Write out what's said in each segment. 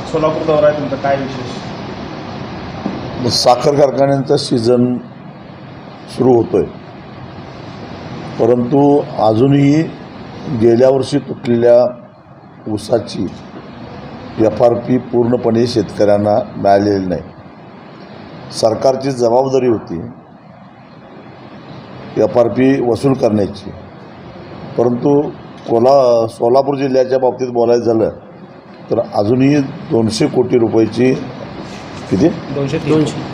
सोलापूर दौरा आहे तुमचा, काय विशेष? साखर कारखान्यांचा सीझन सुरू होतोय, परंतु अजूनही गेल्या वर्षी तुटलेल्या ऊसाची FRP पूर्णपणे शेतकऱ्यांना मिळालेली नाही. सरकारची जबाबदारी होती FRP वसूल करण्याची, परंतु सोलापूर जिल्ह्याच्या बाबतीत बोलायचं झालं तर अजूनही 200 कोटी रुपयाची किती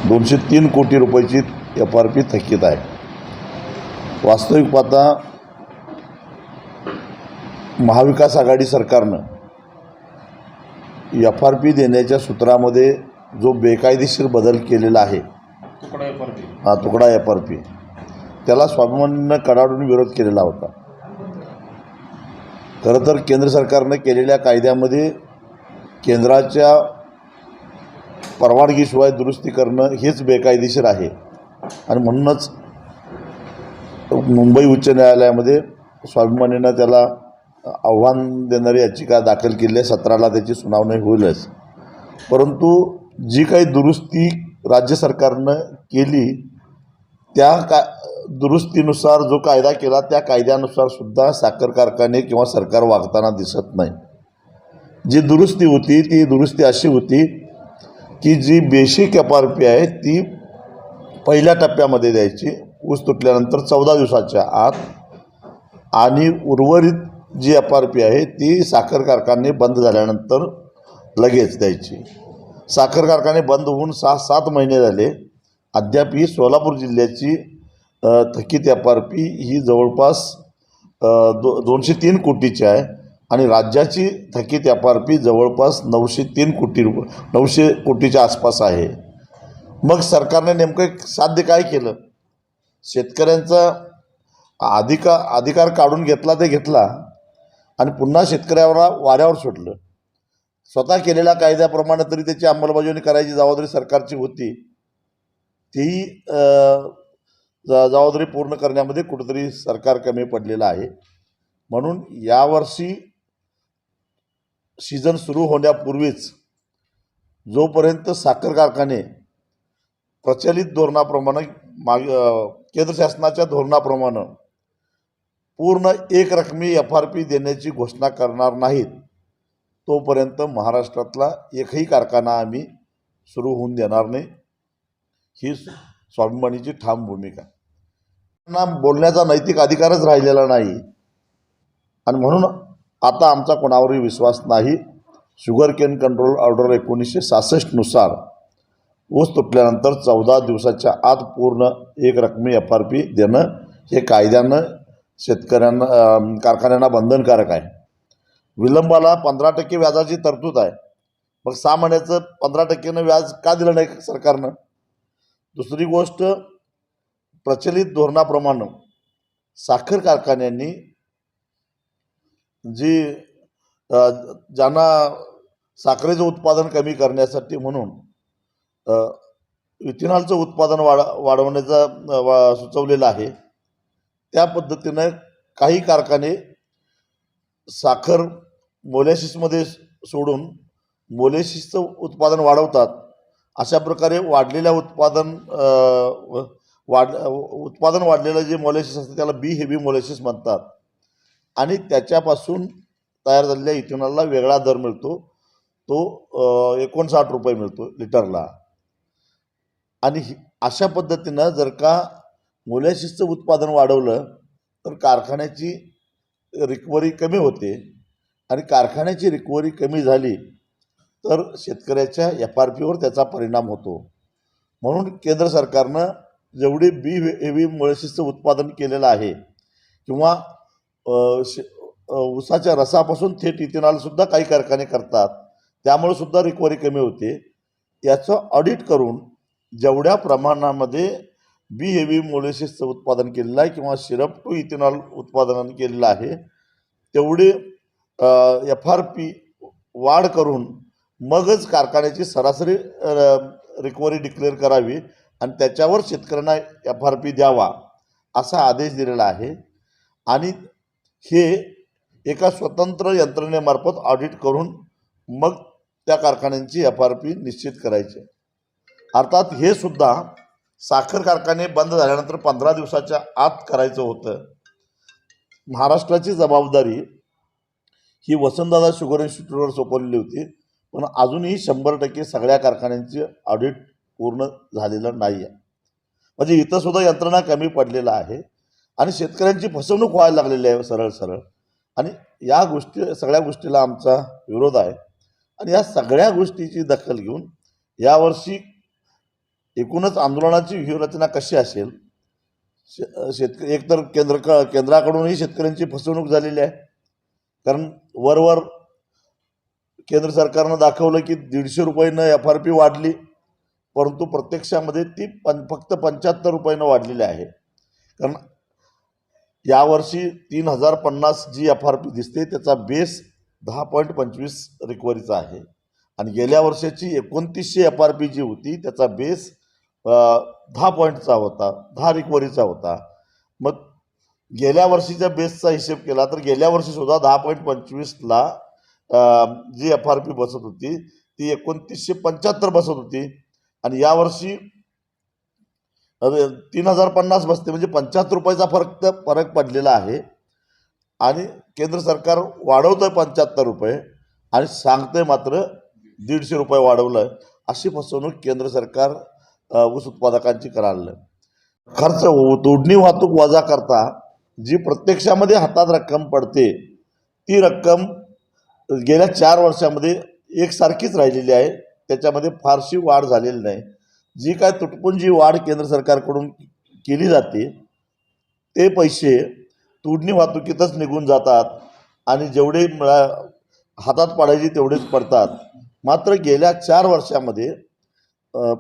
203 कोटी रुपयाची FRP थकीत आहे. वास्तविक पाहता महाविकास आघाडी सरकारनं FRP देण्याच्या सूत्रामध्ये जो बेकायदेशीर बदल केलेला आहे, तुकडा FRP, त्याला स्वाभिमानीनं कडाडून विरोध केलेला होता. खरं तर केंद्र सरकारनं केलेल्या कायद्यामध्ये केंद्राच्या परवानगीशिवाय दुरुस्ती करणं हेच बेकायदेशीर आहे आणि म्हणूनच मुंबई उच्च न्यायालयामध्ये स्वाभिमानीनं त्याला आव्हान देणारी याचिका दाखल केली आहे. 17ला त्याची सुनावणी होईलच, परंतु जी काही दुरुस्ती राज्य सरकारनं केली त्या दुरुस्तीनुसार जो कायदा केला त्या कायद्यानुसार सुद्धा साखर कारखाने किंवा सरकार वागताना दिसत नाही. जी दुरुस्ती होती ती दुरुस्ती अशी होती की जी बेसिक FRP आहे ती पहिल्या टप्प्यामध्ये द्यायची ऊस तुटल्यानंतर 14 दिवसाच्या आत, आणि उर्वरित जी FRP आहे ती साखर कारखाने बंद झाल्यानंतर लगेच द्यायची. साखर कारखाने बंद होऊन 6-7 महिने झाले, अद्याप ही सोलापूर जिल्ह्याची थकीत FRP ही जवळपास 203 कोटीची आहे आणि राज्याची थकीत FRP जवळपास 900 कोटीच्या आसपास आहे. मग सरकारने नेमकं साध्य काय केलं? शेतकऱ्यांचा अधिकार काढून घेतला ते घेतला आणि पुन्हा शेतकऱ्यावर वाऱ्यावर सुटलं. स्वतः केलेल्या कायद्याप्रमाणे तरी त्याची अंमलबजावणी करायची जबाबदारी सरकारची होती, ती जबाबदारी पूर्ण करण्यामध्ये कुठेतरी सरकार कमी पडलेलं आहे. म्हणून यावर्षी सीझन सुरू होण्यापूर्वीच जोपर्यंत साखर कारखाने प्रचलित धोरणाप्रमाणे केंद्र शासनाच्या धोरणाप्रमाणे पूर्ण एक रकमी FRP देण्याची घोषणा करणार नाहीत तोपर्यंत महाराष्ट्रातला एकही कारखाना आम्ही सुरू होऊन देणार नाही, ही स्वाभिमानीची ठाम भूमिका. त्यांना बोलण्याचा नैतिक अधिकारच राहिलेला नाही आणि म्हणून आता आमचा कोणावरही विश्वास नाही. शुगर केन कंट्रोल ऑर्डर 1966 नुसार ऊस तुटल्यानंतर 14 दिवसाच्या आत पूर्ण एक रकमी FRP देणं हे कायद्यानं शेतकऱ्यांना कारखान्यांना बंधनकारक आहे. विलंबाला 15% व्याजाची तरतूद आहे. मग 6 महिन्याचं 15% व्याज का दिलं नाही सरकारनं? दुसरी गोष्ट, प्रचलित धोरणाप्रमाणे साखर कारखान्यांनी जी ज्यांना साखरेचं उत्पादन कमी करण्यासाठी म्हणून इथेनॉलचं उत्पादन वाढवण्याचा सुचवलेलं आहे, त्या पद्धतीनं काही कारखाने साखर मोलॅसिसमध्ये सोडून मोलॅसिसचं उत्पादन वाढवतात. अशा प्रकारे वाढलेल्या उत्पादन वाढलेलं जे मोलॅसिस असतं त्याला बी हेवी मोलॅसिस म्हणतात आणि त्याच्यापासून तयार झालेल्या इथेनॉलला वेगळा दर मिळतो, तो 59 रुपये मिळतो लिटरला. आणि अशा पद्धतीनं जर का मोलॅसिसचं उत्पादन वाढवलं तर कारखान्याची रिकव्हरी कमी होते आणि कारखान्याची रिकव्हरी कमी झाली तर शेतकऱ्याच्या FRPवर त्याचा परिणाम होतो. म्हणून केंद्र सरकारनं जेवढी बी हेवी मोलॅसिसचं उत्पादन केलेलं आहे किंवा ऊसाच्या रसापासून थेट इथेनॉलसुद्धा काही कारखाने करतात, त्यामुळे सुद्धा रिकव्हरी कमी होते, याचं ऑडिट करून जेवढ्या प्रमाणामध्ये बी हेवी मोलॅसिसचं उत्पादन केलेलं आहे किंवा सिरप टू इथेनॉल उत्पादन केलेलं आहे तेवढे FRP वाढ करून मगच कारखान्याची सरासरी रिकव्हरी डिक्लेअर करावी आणि त्याच्यावर शेतकऱ्यांना FRP द्यावा असा आदेश दिलेला आहे. आणि हे एका स्वतंत्र यंत्रणेमार्फत ऑडिट करून मग त्या कारखान्यांची FRP निश्चित करायची आहे. अर्थात हे सुद्धा साखर कारखाने बंद झाल्यानंतर 15 दिवसाच्या आत करायचं होतं. महाराष्ट्राची जबाबदारी ही वसंतदादा शुगर इन्स्टिट्यूटवर सोपवलेली होती, पण अजूनही 100% सगळ्या कारखान्यांची ऑडिट पूर्ण झालेलं नाही आहे. म्हणजे इथं सुद्धा यंत्रणा कमी पडलेला आहे आणि शेतकऱ्यांची फसवणूक व्हायला लागलेली आहे सरळ सरळ. आणि या सगळ्या गोष्टीला आमचा विरोध आहे. आणि या सगळ्या गोष्टीची दखल घेऊन यावर्षी एकूणच आंदोलनाची व्यूहरचना कशी असेल, एकतर केंद्राकडूनही शेतकऱ्यांची फसवणूक झालेली आहे. कारण वरवर केंद्र सरकारनं दाखवलं की 150 रुपयानं FRP वाढली, परंतु प्रत्यक्षामध्ये ती फक्त 75 रुपयानं वाढलेली आहे. कारण यावर्षी 3050 जी FRP दिसते त्याचा बेस 10.25 रिकव्हरीचा आहे आणि गेल्या वर्षाची 2900 FRP जी होती त्याचा बेस 10 पॉईंटचा होता, 10 रिकव्हरीचा होता. मग गेल्या वर्षीच्या बेसचा हिशेब केला तर गेल्या वर्षी सुद्धा 10.25ला जी FRP बसत होती ती 2975 बसत होती आणि यावर्षी 3050 बसते. म्हणजे 75 रुपयाचा फरक पडलेला आहे आणि केंद्र सरकार वाढवतंय 75 रुपये आणि सांगतंय मात्र 150 रुपये वाढवलं. अशी फसवणूक केंद्र सरकार ऊस उत्पादकांची करायला. खर्च तोडणी वाहतूक वजा करता जी प्रत्यक्षामध्ये हातात रक्कम पडते ती रक्कम गेल्या 4 वर्षामध्ये एकसारखीच राहिलेली आहे. त्याच्यामध्ये फारशी वाढ झालेली नाही. जी काय तुटपुंजी वाढ केंद्र सरकारकडून केली जाते ते पैसे तोडणी वाहतुकीतच निघून जातात आणि जेवढे हातात पडायचे तेवढेच पडतात. मात्र गेल्या 4 वर्षामध्ये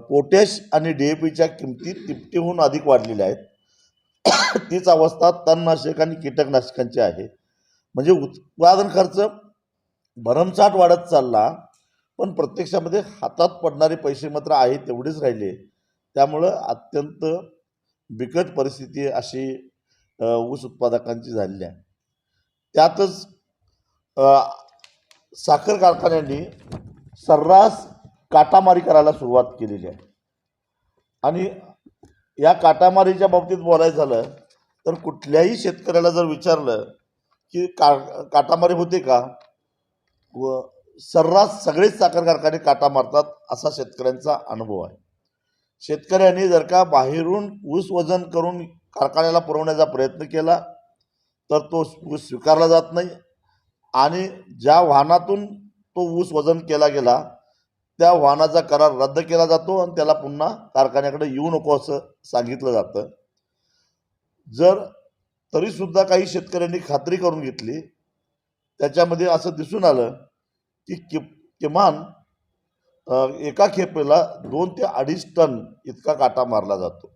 पोटॅश आणि DAPच्या किमती तिपटीहून अधिक वाढलेल्या आहेत. तीच अवस्था तणनाशक आणि कीटकनाशकांची आहे. म्हणजे उत्पादन खर्च भरमसाठ वाढत चालला, पण प्रत्यक्षामध्ये हातात पडणारे पैसे मात्र आहे तेवढेच राहिले. त्यामुळं अत्यंत बिकट परिस्थिती अशी ऊस उत्पादकांची झालेली आहे. त्यातच साखर कारखान्यांनी सर्रास काटामारी करायला सुरुवात केलेली आहे. आणि या काटामारीच्या बाबतीत बोलायचं झालं तर कुठल्याही शेतकऱ्याला जर विचारलं की काटामारी होते का, व सर्रास सगळेच साखर कारखाने काटा मारतात असा शेतकऱ्यांचा अनुभव आहे. शेतकऱ्यांनी जर का बाहेरून ऊस वजन करून कारखान्याला पुरवण्याचा प्रयत्न केला तर तो ऊस स्वीकारला जात नाही आणि ज्या वाहनातून तो ऊस वजन केला गेला त्या वाहनाचा करार रद्द केला जातो आणि त्याला पुन्हा कारखान्याकडे येऊ नको असं सांगितलं जातं. तरीसुद्धा काही शेतकऱ्यांनी खात्री करून घेतली. त्याच्यामध्ये असं दिसून आलं की किमान एका खेपेला 2 ते 2.5 टन इतका काटा मारला जातो.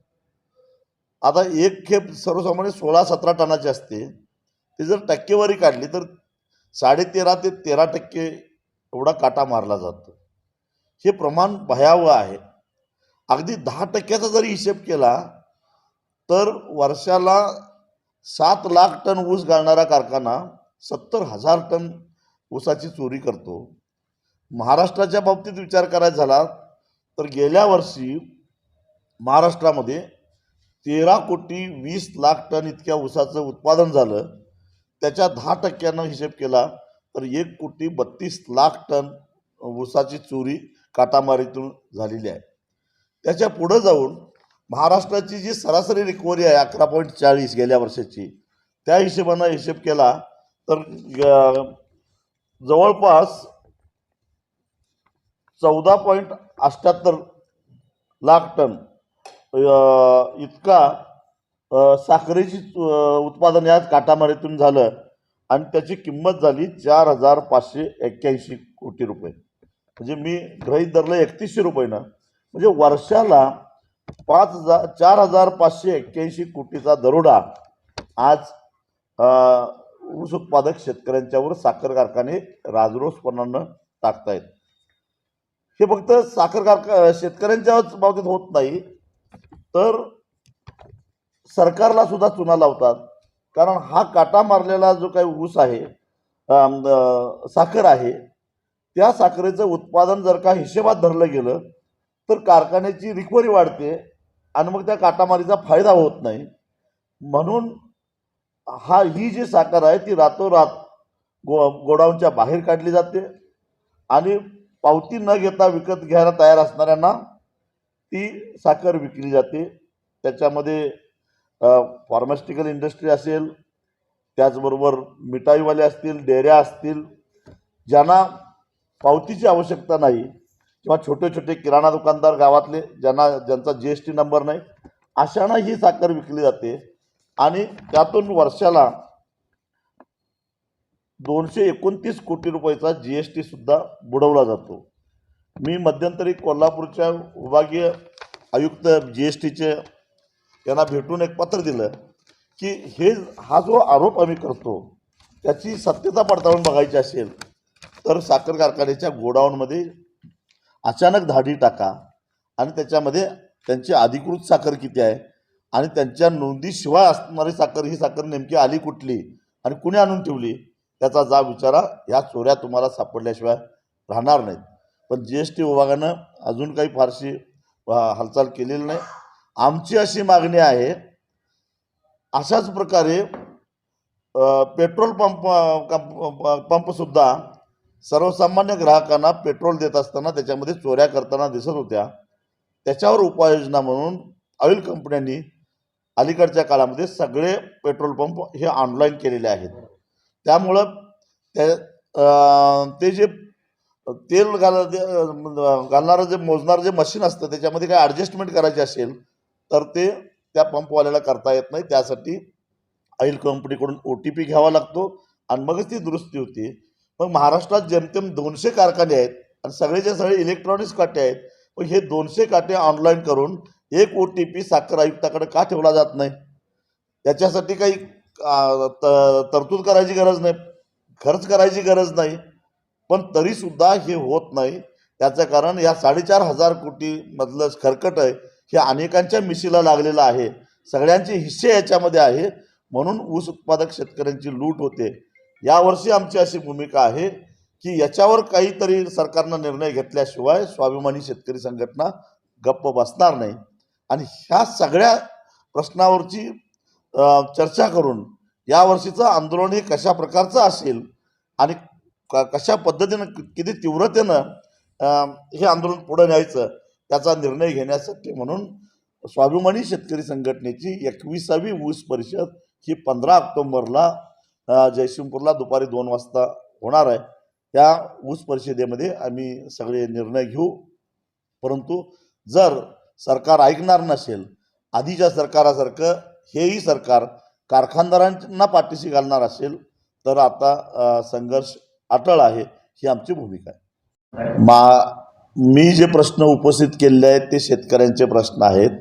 आता एक खेप सर्वसामान्य 16-17 टनाची असते. ती जर टक्केवारी काढली तर 13.5 ते 13% एवढा काटा मारला जातो. हे प्रमाण भयावह आहे. अगदी 10%चा जरी हिशेब केला तर वर्षाला 7 लाख टन ऊस गाळणारा कारखाना 70,000 टन ऊसाची चोरी करतो. महाराष्ट्राच्या बाबतीत विचार करायचा झाला तर गेल्या वर्षी महाराष्ट्रामध्ये 13,20,00,000 टन इतक्या ऊसाचं उत्पादन झालं. त्याच्या 10%नं हिशेब केला तर 1,32,00,000 टन ऊसाची चोरी काटामारीतून झालेली आहे. त्याच्या पुढं जाऊन महाराष्ट्राची जी सरासरी रिकव्हरी आहे 11.40 गेल्या वर्षाची, त्या हिशोबानं हिशेब केला तर जवळपास 14.78 लाख टन इतका साखरेची उत्पादन याच काटामारीतून झालं आणि त्याची किंमत झाली 4,581 कोटी रुपये. म्हणजे मी गृहीत धरलं 3100 रुपयानं. म्हणजे वर्षाला 4,581 कोटीचा दरोडा आज ऊस उत्पादक शेतकऱ्यांच्यावर साखर कारखाने राजरोसपणानं टाकतायत. हे फक्त शेतकऱ्यांच्याच बाबतीत होत नाही तर सरकारला सुद्धा चुना लावतात. कारण हा काटा मारलेला जो काही ऊस आहे, साखर आहे, त्या साखरेचं उत्पादन जर का हिशेबात धरलं गेलं तर कारखान्याची रिकव्हरी वाढते आणि मग त्या काटामारीचा फायदा होत नाही. म्हणून ही जी साखर आहे ती रातोरात गोडाऊनच्या बाहेर काढली जाते आणि पावती न घेता विकत घ्यायला तयार असणाऱ्यांना ती साखर विकली जाते. त्याच्यामध्ये फार्मास्युटिकल इंडस्ट्री असेल, त्याचबरोबर मिठाईवाले असतील, डेअऱ्या असतील, ज्यांना पावतीची आवश्यकता नाही, किंवा छोटे छोटे किराणा दुकानदार गावातले ज्यांचा GST नंबर नाही, अशांना ही साखर विकली जाते आणि त्यातून वर्षाला 229 कोटी रुपयाचा GST सुद्धा बुडवला जातो. मी मध्यंतरी कोल्हापूरच्या विभागीय आयुक्त GSTचे त्यांना भेटून एक पत्र दिलं की हा जो आरोप आम्ही करतो त्याची सत्यता पडताळून बघायची असेल तर साखर कारखान्याच्या गोडाऊनमध्ये अचानक धाडी टाका आणि त्याच्यामध्ये त्यांची अधिकृत साखर किती आहे आणि त्यांच्या नोंदीशिवाय असणारी साखर, ही साखर नेमकी आली कुठली आणि कुणी आणून ठेवली त्याचा जाब विचारा. या चोऱ्या तुम्हाला सापडल्याशिवाय राहणार नाहीत. पण GST विभागानं अजून काही फारशी हालचाल केलेली नाही. आमची अशी मागणी आहे, अशाच प्रकारे पेट्रोल पंपसुद्धा सर्वसामान्य ग्राहकांना पेट्रोल देत असताना त्याच्यामध्ये चोऱ्या करताना दिसत होत्या. त्याच्यावर उपाययोजना म्हणून ऑइल कंपन्यांनी अलीकडच्या काळामध्ये सगळे पेट्रोल पंप हे ऑनलाईन केलेले आहेत. त्यामुळं ते जे तेल घालणारं जे मोजणारं जे मशीन असतं त्याच्यामध्ये काही ॲडजस्टमेंट करायची असेल तर ते त्या पंपवाल्याला करता येत नाही. त्यासाठी ऑइल कंपनीकडून OTP घ्यावा लागतो आणि मगच ती दुरुस्ती होती. मग महाराष्ट्रात जेमतेम 200 कारखाने आहेत आणि सगळेच्या सगळे इलेक्ट्रॉनिक्स काटे आहेत. पण हे 200 काटे ऑनलाईन करून एक OTP साखर आयुक्ताकडे का ठेवला जात नाही? त्याच्यासाठी काही तरतूद करायची गरज नाही, खर्च करायची गरज नाही, पण तरीसुद्धा हे होत नाही. त्याचं कारण या 4,500 कोटी मधलं खरकट आहे हे अनेकांच्या मिशीला लागलेलं आहे. सगळ्यांचे हिस्से याच्यामध्ये आहे. म्हणून ऊस उत्पादक शेतकऱ्यांची लूट होते. यावर्षी आमची अशी भूमिका आहे की याच्यावर काहीतरी सरकारनं निर्णय घेतल्याशिवाय स्वाभिमानी शेतकरी संघटना गप्प बसणार नाही आणि ह्या सगळ्या प्रश्नावरची चर्चा करून यावर्षीचं आंदोलन हे कशा प्रकारचं असेल आणि कशा पद्धतीनं किती तीव्रतेनं हे आंदोलन पुढे न्यायचं त्याचा निर्णय घेण्यासाठी म्हणून स्वाभिमानी शेतकरी संघटनेची 21वी ऊस परिषद ही 15 ऑक्टोबरला जयसिंगपूरला दुपारी 2 वाजता होणार आहे. त्या ऊस परिषदेमध्ये आम्ही सगळे निर्णय घेऊ. परंतु जर सरकार ऐकणार नसेल, आधीच्या सरकारासारखं हेही सरकार कारखानदारांना पाठीशी घालणार असेल तर आता संघर्ष अटळ आहे, ही आमची भूमिका आहे. मी जे प्रश्न उपस्थित केलेले आहेत ते शेतकऱ्यांचे प्रश्न आहेत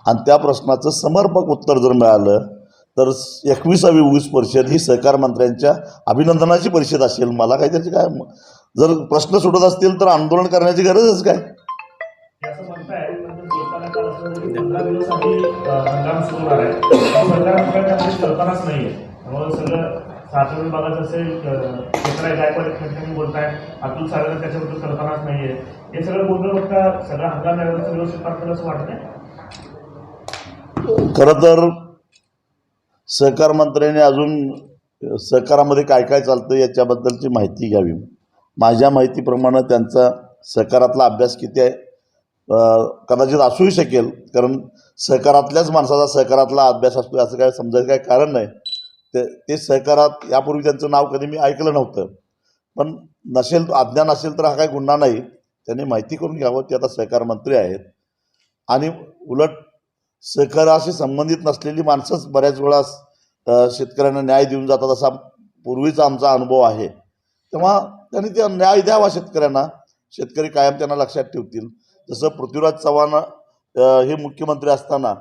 आणि त्या प्रश्नाचं समर्पक उत्तर जर मिळालं तर 21वी ऊस परिषद ही सहकार मंत्र्यांच्या अभिनंदनाची परिषद असेल. मला काही त्याची काय, जर प्रश्न सुटत असतील तर आंदोलन करण्याची गरजच काय? असं म्हणताय हंगाम सुरू होणार आहे, सरकारकडे कल्पनाच नाहीये. त्यामुळे सगळं साखर विभागाचं असेल, क्षेत्र गायकवाड बोलताय, अतुल सागर त्याच्याबद्दल कल्पनाच नाहीये. हे सगळं बोलणं बघता सगळं हंगाम व्यवस्थित पार केलं असं वाटत नाही. खरं तर सहकार मंत्र्यांनी अजून सहकारामध्ये काय काय चालतं याच्याबद्दलची माहिती घ्यावी. माझ्या माहितीप्रमाणे त्यांचा सहकारातला अभ्यास किती आहे कदाचित असूही शकेल, कारण सहकारातल्याच माणसाचा सहकारातला अभ्यास असतो असं काय समजायचं काय कारण नाही. ते सहकारात यापूर्वी त्यांचं नाव कधी मी ऐकलं नव्हतं. पण नसेल, अज्ञान असेल तर हा काही गुन्हा नाही. त्यांनी माहिती करून घ्यावं. ते आता सहकार मंत्री आहेत आणि उलट सहकाराशी संबंधित नसलेली माणसंच बऱ्याच वेळा शेतकऱ्यांना न्याय देऊन जातात असा पूर्वीचा आमचा अनुभव आहे. तेव्हा त्यांनी ते न्याय द्यावा शेतकऱ्यांना. शेतकरी कायम त्यांना लक्षात ठेवतील. जसं पृथ्वीराज चव्हाण हे मुख्यमंत्री असताना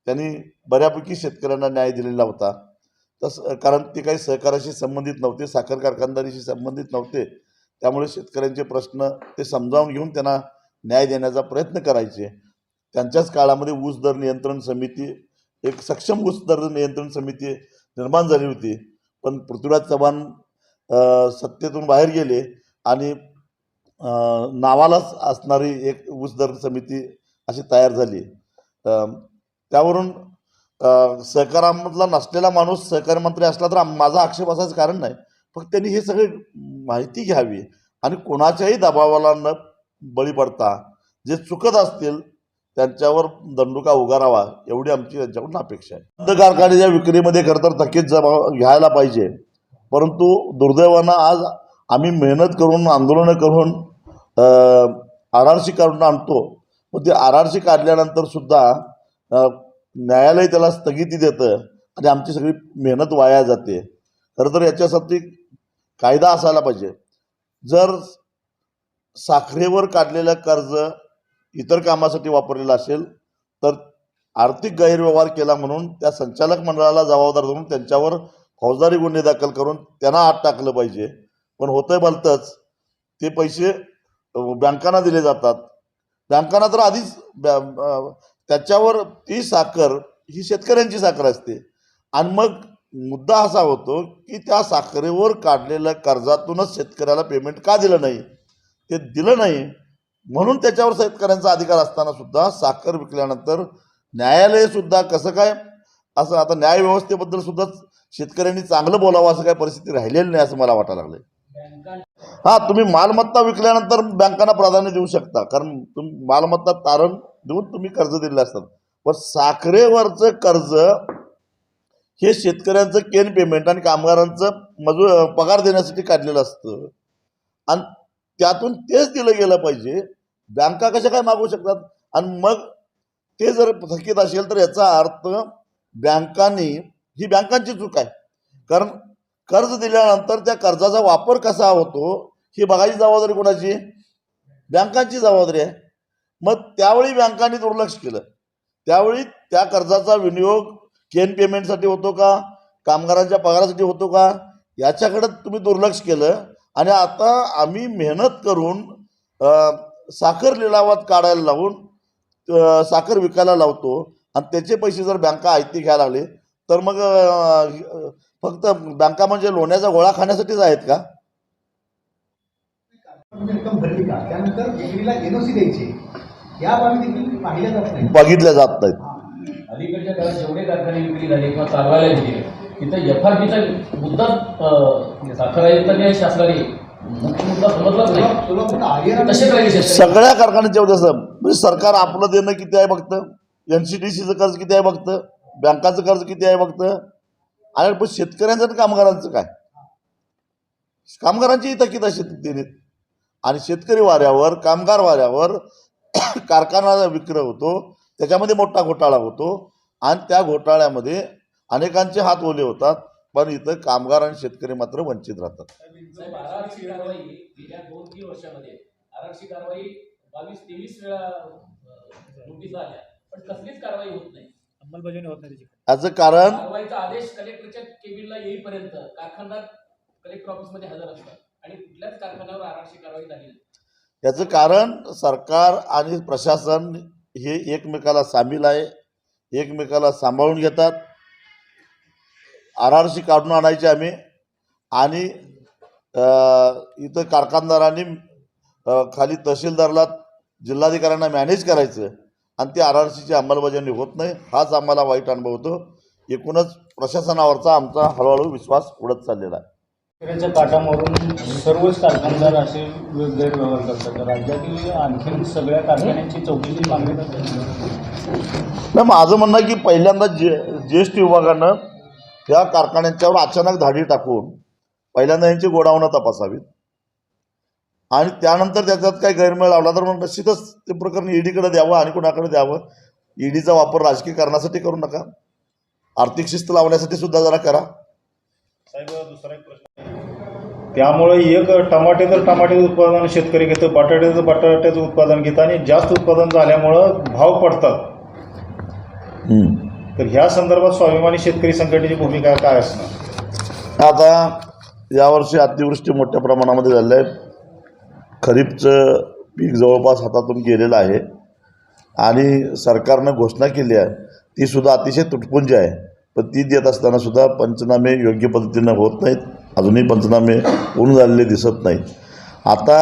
त्यांनी बऱ्यापैकी शेतकऱ्यांना न्याय दिलेला होता. तसं कारण ते काही सहकाराशी संबंधित नव्हते, साखर कारखानदारीशी संबंधित नव्हते. त्यामुळे शेतकऱ्यांचे प्रश्न ते समजावून घेऊन त्यांना न्याय देण्याचा प्रयत्न करायचे. त्यांच्याच काळामध्ये ऊस दर नियंत्रण समिती, एक सक्षम ऊस दर नियंत्रण समिती निर्माण झाली होती. पण पृथ्वीराज चव्हाण सत्तेतून बाहेर गेले आणि नावालाच असणारी एक ऊस दर समिती अशी तयार झाली. त्यावरून सहकारामधला नसलेला माणूस सहकारी मंत्री असला तर माझा आक्षेप असायचं कारण नाही. फक्त त्यांनी हे सगळे माहिती घ्यावी आणि कोणाच्याही दबावाला न बळी पडता जे चुकत असतील त्यांच्यावर दंडुका उगारावा एवढी आमची त्यांच्याकडून अपेक्षा आहे. बंद कारखान्याच्या विक्रीमध्ये खरं तर थकीत जबाब घ्यायला पाहिजे, परंतु दुर्दैवानं आज आम्ही मेहनत करून आंदोलनं करून RRC काढून आणतो, पण ते RRC काढल्यानंतर सुद्धा न्यायालय त्याला स्थगिती देतं आणि आमची सगळी मेहनत वाया जाते. खरं तर याच्यासाठी कायदा असायला पाहिजे. जर साखरेवर काढलेलं कर्ज इतर कामासाठी वापरलेलं असेल तर आर्थिक गैरव्यवहार केला म्हणून त्या संचालक मंडळाला जबाबदार धरून त्यांच्यावर फौजदारी गुन्हे दाखल करून त्यांना आत टाकलं पाहिजे. पण होतंय भलतंच, ते पैसे बँकांना दिले जातात. बँकांना तर आधीच त्याच्यावर ती साखर ही शेतकऱ्यांची साखर असते आणि मग मुद्दा असा होतो की त्या साखरेवर काढलेल्या कर्जातूनच शेतकऱ्याला पेमेंट का दिलं नाही, ते दिलं नाही म्हणून त्याच्यावर शेतकऱ्यांचा अधिकार असताना सुद्धा साखर विकल्यानंतर न्यायालय सुद्धा कसं काय असं, आता न्यायव्यवस्थेबद्दल सुद्धा शेतकऱ्यांनी चांगलं बोलावं असं काय परिस्थिती राहिलेली नाही असं मला वाटायला लागलंय. हां, तुम्ही मालमत्ता विकल्यानंतर बँकांना प्राधान्य देऊ शकता, कारण तुम्ही मालमत्ता तारण देऊन तुम्ही कर्ज दिलेलं असतात. पण साखरेवरचं कर्ज हे शेतकऱ्यांचं केन पेमेंट आणि कामगारांचं पगार देण्यासाठी काढलेलं असतं आणि त्यातून तेच दिलं गेलं पाहिजे. बँका कशा काय मागू शकतात? आणि मग ते जर थकीत असेल तर याचा अर्थ बँकांनी, ही बँकांची चूक आहे, कारण कर्ज दिल्यानंतर त्या कर्जाचा वापर कसा होतो ही बघायची जबाबदारी कोणाची? बँकांची जबाबदारी आहे. मग त्यावेळी बँकांनी दुर्लक्ष केलं, त्यावेळी त्या कर्जाचा विनियोग केन पेमेंटसाठी होतो का, कामगारांच्या पगारासाठी होतो का, याच्याकडे तुम्ही दुर्लक्ष केलं. आणि आता आम्ही मेहनत करून साखर लिलावात काढायला लावून साखर विकायला लावतो आणि त्याचे पैसे जर बँका आयती घ्यायला लागले तर मग फक्त बँका म्हणजे लोण्याचा गोळा खाण्यासाठीच आहेत का? रक्कम भरली का, त्यानंतर विक्रीला NOC द्यायची, या बाबी देखील पाहिल्या जात नाही, बघितल्या जात नाहीत. अलीकडच्या काळात जेवढे कारखाने विक्री झाले किंवा चालवायला गेले तिथं FRPचा मुद्दा साखर आयुक्तांनी शासनाने मुख्य मुद्दा समजलाच नाही. तसे पाहिजे सगळ्या कारखान्याच्या म्हणजे सरकार आपलं देणं किती आहे बघतं, NCDCचं कर्ज किती आहे बघतं, बँकाचं कर्ज किती आहे बघतं. आणि पण शेतकऱ्यांचं आणि कामगारांचं काय? कामगारांची थकीत आहे शेतीत आणि शेतकरी वाऱ्यावर, कामगार वाऱ्यावर कारखाना विक्रय होतो, त्याच्यामध्ये मोठा घोटाळा होतो आणि त्या घोटाळ्यामध्ये अनेकांचे हात ओले होतात. पण इथं कामगार आणि शेतकरी मात्र वंचित राहतात. RRC कारवाई गेल्या 2-3 वर्षामध्ये RRC कारवाई 22-23 वेळा नोटीस आल्या, पण कसलीच कारवाई होत नाही, अंमलबजावणी होत नाही. याचं कारण कारवाईचा आदेश कलेक्टरच्या केबिनला येईपर्यंत कारखानदार कलेक्टर ऑफिसमध्ये हजर असतात आणि कुठल्याच कारखान्यावर RRC कारवाई झाली नाही. याचं कारण सरकार आणि प्रशासन हे एकमेकाला सामील आहे, एकमेकाला सांभाळून घेतात. RRC काढून आणायचे आम्ही आणि इथं कारखानदारांनी खाली तहसीलदारला, जिल्हाधिकाऱ्यांना मॅनेज करायचं आणि ते RRCची अंमलबजावणी होत नाही. हाच आम्हाला वाईट अनुभव होतो. एकूणच प्रशासनावरचा आमचा हळूहळू विश्वास उडत चाललेला आहे. शेतकऱ्याच्या काठामारून सर्वच कारखानदार असे गैरव्यवहार करतात. राज्यातील आणखी सगळ्या कारखान्यांची चौकशी मागणी नाही, माझं म्हणणं आहे की पहिल्यांदा GST विभागानं त्या कारखान्यांच्यावर अचानक धाडी टाकून पहिल्यांदा यांची गोडाऊनं तपासावीत आणि त्यानंतर त्याच्यात काही गैरमेळ लावला तर मग निश्चितच ते प्रकरण EDकडे द्यावं आणि कोणाकडे द्यावं. EDचा वापर राजकीय कारणासाठी करू नका, आर्थिक शिस्त लावण्यासाठी सुद्धा जरा करा. साहेब, दुसरा एक प्रश्न, त्यामुळे एक टमाटे तर टमाट्याचं उत्पादन शेतकरी घेतं, बटाट्याचं बटाट्याचं उत्पादन घेतं आणि जास्त उत्पादन झाल्यामुळं भाव पडतात. तर ह्या संदर्भात स्वाभिमानी शेतकरी संघटनेची भूमिका काय असणार? आता यावर्षी अतिवृष्टी मोठ्या प्रमाणामध्ये झालेलं आहे. खरीपचं पीक जवळपास हातातून गेलेलं आहे आणि सरकारनं घोषणा केली आहे, ती सुद्धा अतिशय तुटपुंजी आहे. पण ती देत असताना सुद्धा पंचनामे योग्य पद्धतीनं होत नाहीत, अजूनही पंचनामे पूर्ण झालेले दिसत नाहीत. आता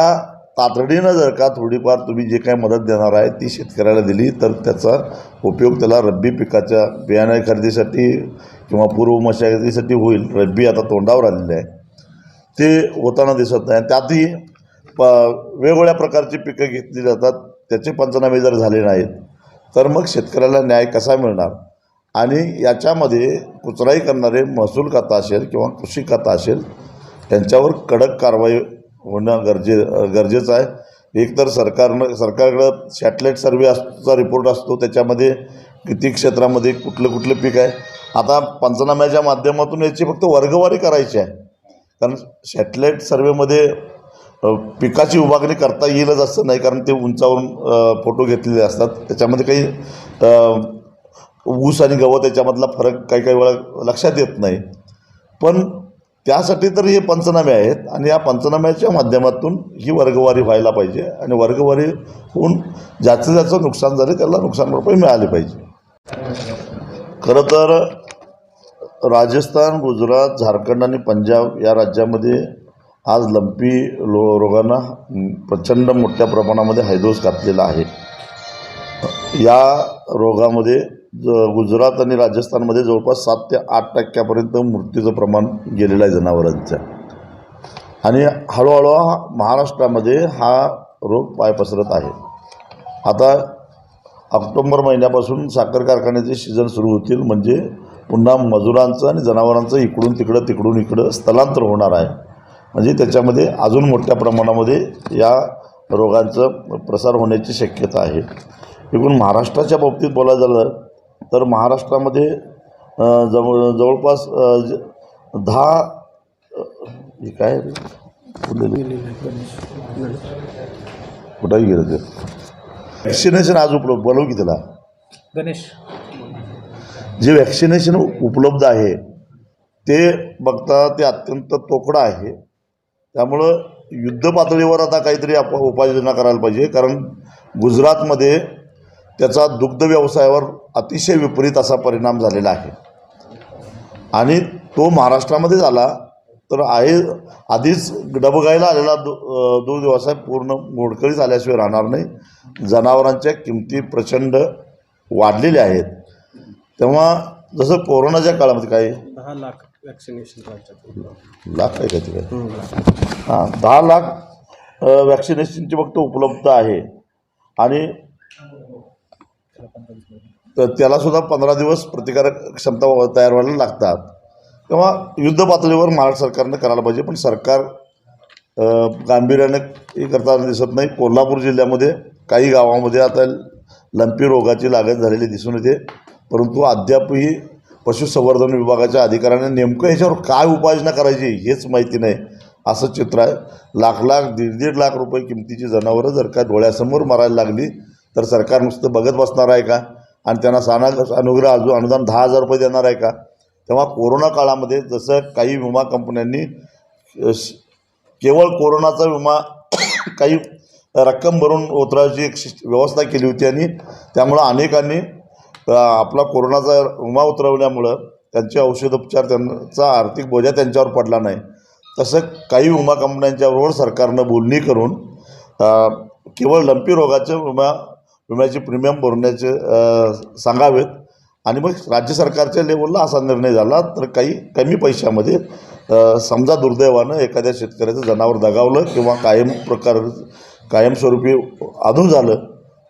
तातडीनं जर का थोडीफार तुम्ही जे काही मदत देणार आहे ती शेतकऱ्याला दिली तर त्याचा उपयोग त्याला रब्बी पिकाच्या बियाणे खरेदीसाठी किंवा पूर्व मशागतीसाठी होईल. रब्बी आता तोंडावर आलेले आहे, ते होताना दिसत नाही. त्यातही वेगवेगळ्या प्रकारची पिकं घेतली जातात, त्याचे पंचनामे जर झाले नाहीत तर मग शेतकऱ्याला न्याय कसा मिळणार. आणि याच्यामध्ये कुचराई करणारे महसूल खाता असेल किंवा कृषी खाता असेल त्यांच्यावर कडक कारवाई होणं गरजेचं आहे. एकतर सरकारकडं सॅटेलाईट सर्वेचा रिपोर्ट असतो, त्याच्यामध्ये किती क्षेत्रामध्ये कुठलं पीक आहे. आता पंचनाम्याच्या माध्यमातून याची फक्त वर्गवारी करायची आहे, कारण सॅटेलाईट सर्वेमध्ये पिकाची विभागणी करता येईलच असं नाही, कारण ते उंचावरून फोटो घेतलेले असतात. त्याच्यामध्ये काही ऊस आणि गवत याच्यामधला फरक काही वेळा लक्षात येत नाही. पण त्यासाठी तर हे पंचनामे आहेत आणि या पंचनाम्याच्या माध्यमातून ही वर्गवारी व्हायला पाहिजे आणि वर्गवारी होऊन ज्याचं नुकसान झाले त्याला नुकसान भरपाई मिळाली पाहिजे. खरं तर राजस्थान, गुजरात, झारखंड आणि पंजाब या राज्यामध्ये आज लंपी रोगांना प्रचंड मोठ्या प्रमाणामध्ये हैदोस घातलेला आहे. या रोगामध्ये गुजरात आणि राजस्थानमध्ये जवळपास 7 ते 8% मृत्यूचं प्रमाण गेलेलं आहे जनावरांच्या. आणि हळूहळू महाराष्ट्रामध्ये हा रोग पाय पसरत आहे. आता ऑक्टोबर महिन्यापासून साखर कारखान्याचे सीझन सुरू होतील, म्हणजे पुन्हा मजुरांचं आणि जनावरांचं तिकडून इकडं स्थलांतर होणार आहे. म्हणजे त्याच्यामध्ये अजून मोठ्या प्रमाणामध्ये या रोगांचं प्रसार होण्याची शक्यता आहे. एकूण महाराष्ट्राच्या बाबतीत बोलायचं झालं तर महाराष्ट्रामध्ये जवळपास 10 काय कुठंही गेलं ते वॅक्सिनेशन आज उपलब्ध बोलव की त्याला गणेश जे वॅक्सिनेशन उपलब्ध आहे ते बघता ते अत्यंत तोकडं आहे. त्यामुळं युद्ध पातळीवर आता काहीतरी उपाययोजना करायला पाहिजे, कारण गुजरातमध्ये त्याचा दुग्ध व्यवसायावर अतिशय विपरीत असा परिणाम झालेला आहे आणि तो महाराष्ट्रामध्ये झाला तर आधीच डबघाईला आलेला दूध व्यवसाय पूर्ण मोडकळीस आल्याशिवाय राहणार नाही. जनावरांच्या किमती प्रचंड वाढलेल्या आहेत. तेव्हा जसं कोरोनाच्या काळामध्ये काय 10 लाख वॅक्सिनेशन लाख काय काय 10 लाख वॅक्सिनेशनची फक्त उपलब्ध आहे आणि त्यालासुद्धा 15 दिवस प्रतिकारक क्षमता तयार व्हायला लागतात. तेव्हा युद्ध पातळीवर महाराष्ट्र सरकारनं करायला पाहिजे, पण सरकार गांभीर्याने हे करताना दिसत नाही. कोल्हापूर जिल्ह्यामध्ये काही गावामध्ये आता लंपी रोगाची लागण झालेली दिसून येते, परंतु अद्यापही पशुसंवर्धन विभागाच्या अधिकाऱ्यांना नेमकं ह्याच्यावर काय उपाययोजना करायची हेच माहिती नाही असं चित्र आहे. लाख 1.5 लाख रुपये किमतीची जनावरं जर का डोळ्यासमोर मारायला लागली तर सरकार नुसतं बघत बसणार आहे का आणि त्यांना अनुग्रह अनुदान 10,000 रुपये देणार आहे का. तेव्हा कोरोना काळामध्ये जसं काही विमा कंपन्यांनी केवळ कोरोनाचा विमा काही रक्कम भरून उतरायची एक व्यवस्था केली होती आणि त्यामुळं अनेकांनी आपला कोरोनाचा विमा उतरवल्यामुळं त्यांचे औषधोपचार त्यांचा आर्थिक बोजा त्यांच्यावर पडला नाही. तसं काही विमा कंपन्यांच्याबरोबर सरकारनं बोलणी करून केवळ लंपी रोगाच्या विम्याची प्रीमियम भरण्याचे सांगावेत आणि मग राज्य सरकारच्या लेवलला असा निर्णय झाला तर काही कमी पैशामध्ये समजा दुर्दैवानं एखाद्या शेतकऱ्याचं जनावर दगावलं किंवा कायमस्वरूपी अधू झालं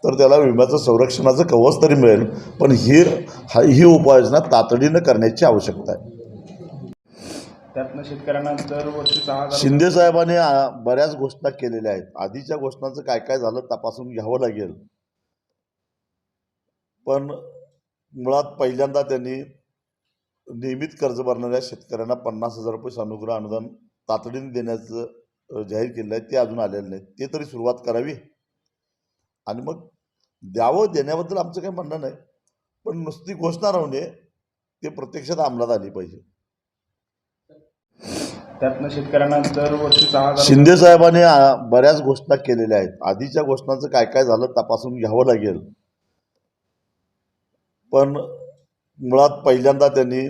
तर त्याला विम्याचं संरक्षणाचं कवच तरी मिळेल. पण ही उपाययोजना तातडीनं करण्याची आवश्यकता आहे. त्यातनं शेतकऱ्यांना दरवर्षी 6,000 शिंदे साहेबांनी बऱ्याच घोषणा केलेल्या आहेत. आधीच्या घोषणाचं काय काय झालं तपासून घ्यावं लागेल, पण मुळात पहिल्यांदा त्यांनी नियमित कर्ज भरणाऱ्या शेतकऱ्यांना 50,000 रुपये सानुग्रह अनुदान तातडीने देण्याचं जाहीर केलं आहे. ते अजून आलेलं नाही. ते तरी सुरुवात करावी आणि मग देण्याबद्दल आमचं काही म्हणणं नाही, पण नुसती घोषणा राहू नये, ते प्रत्यक्षात अंमलात आली पाहिजे. त्यातनं शेतकऱ्यांना दरवर्षी 6,000 शिंदे साहेबांनी बऱ्याच घोषणा केलेल्या आहेत. आधीच्या घोषणाचं काय काय झालं तपासून घ्यावं लागेल, पण मुळात पहिल्यांदा त्यांनी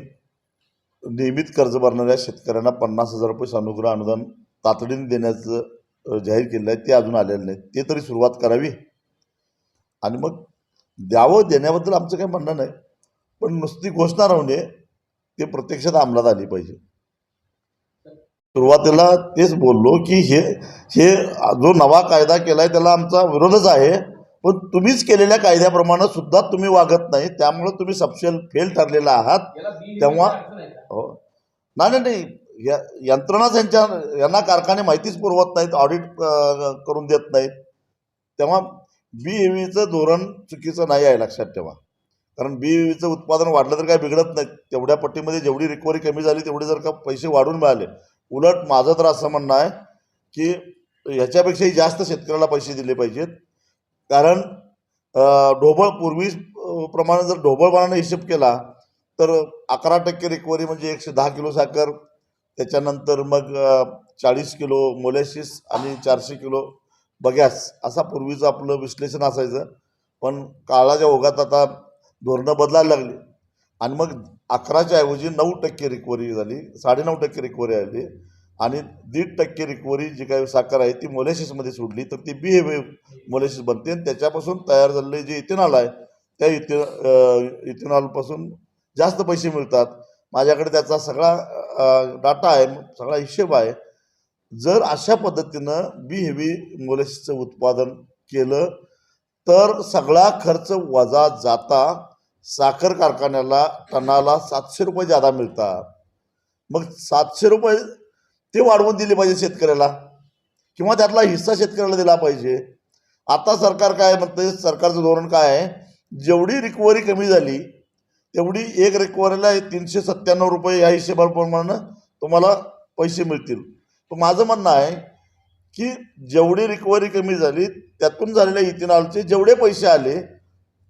नियमित कर्ज भरणाऱ्या शेतकऱ्यांना 50,000 रुपये सानुग्रह अनुदान तातडीने देण्याचं जाहीर केलेलं आहे ते अजून आलेलं नाही, ते तरी सुरुवात करावी आणि मग द्यावं. देण्याबद्दल आमचं काही म्हणणं नाही, पण नुसती घोषणा राहू नये, ते प्रत्यक्षात अंमलात आली पाहिजे. सुरुवातीला तेच बोललो की हे हे जो नवा कायदा केलाय त्याला आमचा विरोधच आहे, पण तुम्हीच केलेल्या कायद्याप्रमाणे सुद्धा तुम्ही वागत नाही, त्यामुळे तुम्ही सबशेल फेल ठरलेला आहात. तेव्हा हो नाही नाही यंत्रणाच यांना कारखाने माहितीच पुरवत नाहीत, ऑडिट करून देत नाहीत. तेव्हा BEVचं धोरण चुकीचं नाही आहे, लक्षात ठेवा. कारण BEVचं उत्पादन वाढलं तर काय बिघडत नाही, तेवढ्या पट्टीमध्ये जेवढी रिकव्हरी कमी झाली तेवढे जर का पैसे वाढून मिळाले, उलट माझं तर असं म्हणणं आहे की ह्याच्यापेक्षाही जास्त शेतकऱ्याला पैसे दिले पाहिजेत. कारण ढोबळ पूर्वी प्रमाणे जर ढोबळपणाने हिशोब केला तर 11% रिकव्हरी म्हणजे 110 किलो साखर, त्याच्यानंतर मग 40 किलो मोलॅसिस आणि 400 किलो बगॅस, असा पूर्वीचं आपलं विश्लेषण असायचं. पण काळाच्या ओघात आता धोरणं बदलायला लागली आणि मग 11च्या ऐवजी 9% रिकव्हरी झाली, 9.5% रिकव्हरी आली आणि 1.5% रिकव्हरी जी काही साखर आहे ती मोलॅसिसमध्ये सोडली तर ती BEV मोलॅसिस बनते आणि त्याच्यापासून तयार झालेले जे इथेनॉल आहे त्या इथेनॉलपासून जास्त पैसे मिळतात. माझ्याकडे त्याचा सगळा डाटा आहे, सगळा हिशेब आहे. जर अशा पद्धतीनं BEV मोलॅसिसचं उत्पादन केलं तर सगळा खर्च वजा जाता साखर कारखान्याला टनाला 700 रुपये जादा मिळतात. मग 700 रुपये ते वाढवून दिले पाहिजे शेतकऱ्याला, किंवा त्यातला हिस्सा शेतकऱ्याला दिला पाहिजे. आता सरकार काय म्हणते, सरकारचं धोरण काय आहे, जेवढी रिकव्हरी कमी झाली तेवढी एक रिकव्हरीला 397 रुपये या हिशेबाप्रमाणे तुम्हाला पैसे मिळतील. तर माझं म्हणणं आहे की जेवढी रिकव्हरी कमी झाली त्यातून झालेल्या इथेनॉलचे जेवढे पैसे आले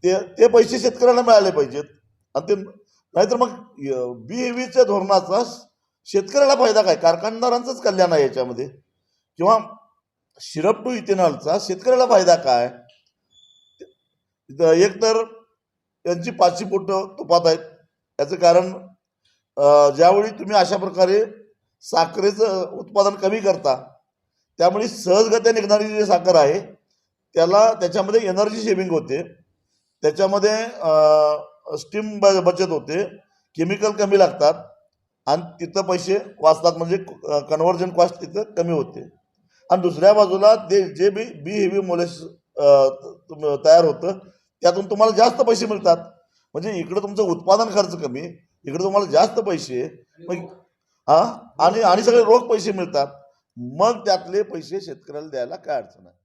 ते पैसे शेतकऱ्याला मिळाले पाहिजेत. आणि ते नाहीतर मग BEVच्या धोरणाचा शेतकऱ्याला फायदा काय, कारखानदारांचंच कल्याण आहे याच्यामध्ये, किंवा सिरप टू इथेनॉलचा शेतकऱ्याला फायदा काय. एक तर त्यांची 500 पोटं तुपात आहेत. याचं कारण ज्यावेळी तुम्ही अशा प्रकारे साखरेचं उत्पादन कमी करता त्यामुळे सहजगत्या निघणारी जी साखर आहे त्याच्यामध्ये एनर्जी सेव्हिंग होते, त्याच्यामध्ये स्टीम बचत होते, केमिकल कमी लागतात आणि तिथं पैसे वाचतात, म्हणजे कन्व्हर्जन कॉस्ट तिथं कमी होते. आणि दुसऱ्या बाजूला जे BEV मोलॅसिस तयार होतं त्यातून तुम्हाला जास्त पैसे मिळतात. म्हणजे इकडं तुमचं उत्पादन खर्च कमी, इकडे तुम्हाला जास्त पैसे, मग आणि सगळे रोख पैसे मिळतात. मग त्यातले पैसे शेतकऱ्याला द्यायला काय अडचण आहे.